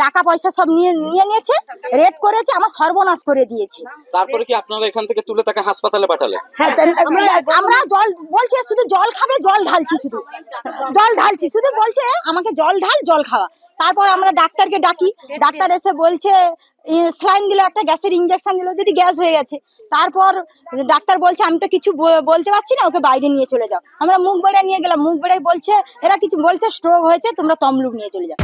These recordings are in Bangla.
টাকা পয়সা সব নিয়েছে, রেপ করেছে, আমার সর্বনাশ করে দিয়েছে। তারপরে কি আপনারা এখান থেকে তুলে তাকে হাসপাতালে পাঠালেন? হ্যাঁ, আমরা জল বলছে, শুধু জল খাবে, জল ঢালছি, শুধু বলছে আমাকে জল ঢাল, জল খাওয়া। তারপর আমরা ডাক্তারকে ডাকি, ডাক্তার এসে বলছে স্লাইন দিল, একটা গ্যাসের ইঞ্জেকশন দিল, যদি গ্যাস হয়ে গেছে। তারপর ডাক্তার বলছে আমি তো কিছু বলতে পারছি না, ওকে বাইরে নিয়ে চলে যাও। আমরা মুখ বেড়ে নিয়ে গেলাম, মুখ বেড়ে বলছে এরা কিছু বলছে, স্ট্রোক হয়েছে, তোমরা তমলুক নিয়ে চলে যাও।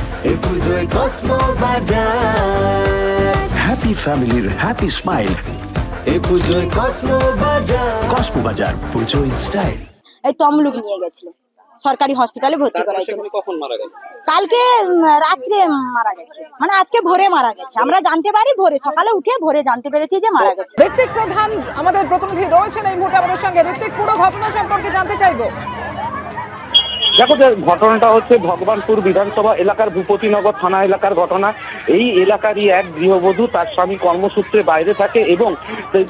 হ্যাপি ফ্যামিলির হ্যাপি স্মাইল, কসমো বাজার, পুজো ইন স্টাইল। এই তমলুক নিয়ে গেছিল, সরকারি হসপিটালে ভর্তি করা হয়েছিল। কখন মারা গেল? কালকে রাত্রে মারা গেছে, মানে আজকে ভোরে মারা গেছে। আমরা জানতে পারি ভোরে, সকালে উঠে ভোরে জানতে পেরেছি যে মারা গেছে। ঋত্বিক প্রধান আমাদের প্রতিনিধি রয়েছেন এই মুহূর্তে আমাদের সঙ্গে। ঋত্বিক, পুরো ঘটনা সম্পর্কে জানতে চাইবো। দেখো, যে ঘটনাটা হচ্ছে ভগবানপুর বিধানসভা এলাকার ভূপতিনগর থানা এলাকার ঘটনা। এই এলাকারই এক গৃহবধূ, তার স্বামী কর্মসূত্রে বাইরে থাকে এবং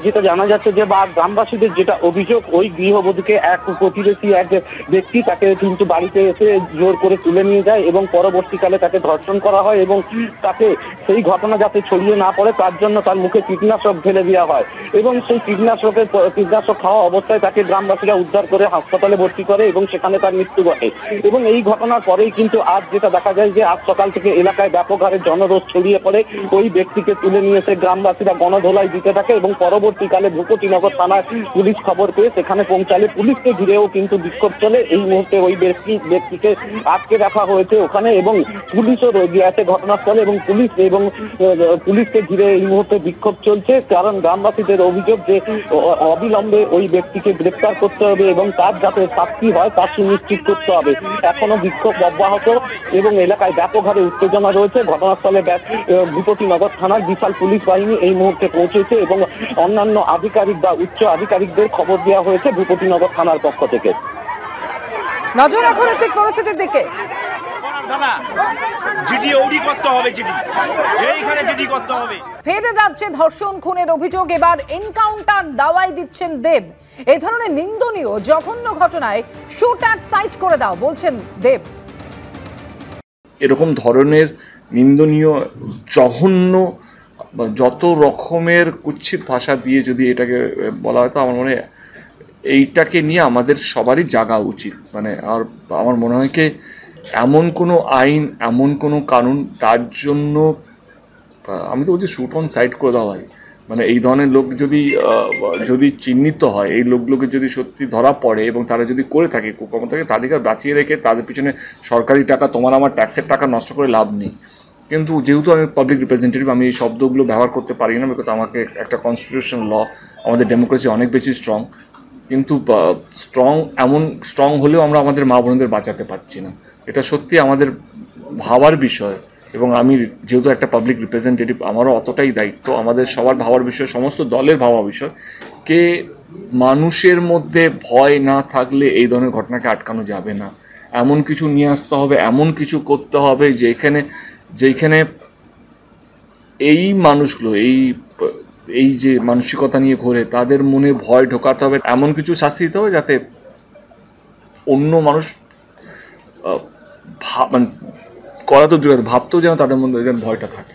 যেটা জানা যাচ্ছে যে গ্রামবাসীদের যেটা অভিযোগ, ওই গৃহবধূকে এক প্রতিবেশী এক ব্যক্তি তাকে কিন্তু বাড়িতে এসে জোর করে তুলে নিয়ে যায় এবং পরবর্তীকালে তাকে ধর্ষণ করা হয় এবং তাকে সেই ঘটনা যাতে ছড়িয়ে না পড়ে তার জন্য তার মুখে কীটনাশক ঢেলে দেওয়া হয় এবং সেই কীটনাশক খাওয়া অবস্থায় তাকে গ্রামবাসীরা উদ্ধার করে হাসপাতালে ভর্তি করে এবং সেখানে তার মৃত্যু ঘটে। এবং এই ঘটনার পরেই কিন্তু আজ যেটা দেখা যায় যে আজ সকাল থেকে এলাকায় ব্যাপক হারে জনরোষ ছড়িয়ে পড়ে। ওই ব্যক্তিকে তুলে নিয়ে এসে গ্রামবাসীরা গণধোলাই দিতে থাকে এবং পরবর্তীকালে ভূপতিনগর থানার পুলিশ খবর পেয়ে সেখানে পৌঁছালে পুলিশকে ঘিরেও কিন্তু বিক্ষোভ চলে। এই মুহূর্তে ওই ব্যক্তিকে আটকে রাখা হয়েছে ওখানে এবং পুলিশও গিয়েছে ঘটনাস্থলে এবং পুলিশকে ঘিরে এই মুহূর্তে বিক্ষোভ চলছে। কারণ গ্রামবাসীদের অভিযোগ যে অবিলম্বে ওই ব্যক্তিকে গ্রেপ্তার করতে হবে এবং তার যাতে শাস্তি হয় তা সুনিশ্চিত করতে হবে। এখনো বিক্ষোভ অব্যাহত এবং এলাকায় ব্যাপক হারে উত্তেজনা রয়েছে। ঘটনাস্থলে ভূপতিনগর থানার বিশাল পুলিশ বাহিনী এই মুহূর্তে পৌঁছেছে এবং অন্যান্য আধিকারিক বা উচ্চ আধিকারিকদের খবর দেওয়া হয়েছে ভূপতিনগর থানার পক্ষ থেকে। নজর রাখুন ঋত্বিক পরিস্থিতির দিকে। ফেরে যাচ্ছে ধর্ষণ খুনের অভিযোগ, এবার এনকাউন্টার দাওয়াই দিচ্ছেন দেব। এই ধরনের নিন্দনীয় জঘন্য ঘটনায় শুট অ্যাট সাইট করে দাও বলছেন দেব। এরকম ধরনের নিন্দনীয়, জঘন্য, যত রকমের কুৎসিত ভাষা দিয়ে যদি এটাকে বলা হয় তো আমার মনে হয় এইটাকে নিয়ে আমাদের সবারই জাগা উচিত। মানে আর আমার মনে হয় কি এমন কোনো আইন, এমন কোনো কানুন তার জন্য আমি তো বলছি শুট অন সাইট করে দেওয়া হয়। মানে এই ধরনের লোক যদি চিহ্নিত হয়, এই লোকগুলোকে যদি সত্যি ধরা পড়ে এবং তারা যদি করে থাকে কুকর্ম থাকে, তাদেরকে বাঁচিয়ে রেখে তাদের পিছনে সরকারি টাকা, তোমার আমার ট্যাক্সের টাকা নষ্ট করে লাভ নেই। কিন্তু যেহেতু আমি পাবলিক রিপ্রেজেন্টেটিভ, আমি এই শব্দগুলো ব্যবহার করতে পারি না, বিকজ আমাকে একটা কনস্টিটিউশন ল, আমাদের ডেমোক্রেসি অনেক বেশি স্ট্রং। কিন্তু স্ট্রং হলেও আমরা আমাদের মা বোনদের বাঁচাতে পারছি না। এটা সত্যি আমাদের ভাবার বিষয় এবং আমি যেহেতু একটা পাবলিক রিপ্রেজেন্টেটিভ, আমারও অতটাই দায়িত্ব। আমাদের সবার ভাবার বিষয়, সমস্ত দলের ভাবা বিষয়, কে মানুষের মধ্যে ভয় না থাকলে এই ধরনের ঘটনাকে আটকানো যাবে না। এমন কিছু নিয়ে আসতে হবে, এমন কিছু করতে হবে যেখানে এই মানুষগুলো এই যে মানসিকতা নিয়ে ঘোরে তাদের মনে ভয় ঢোকাতে হবে, এমন কিছু শাস্তি দিতে হবে যাতে অন্য মানুষ মানে করা তো দূরে, ভাবতেও যেন তাদের মধ্যে ভয়টা থাকে।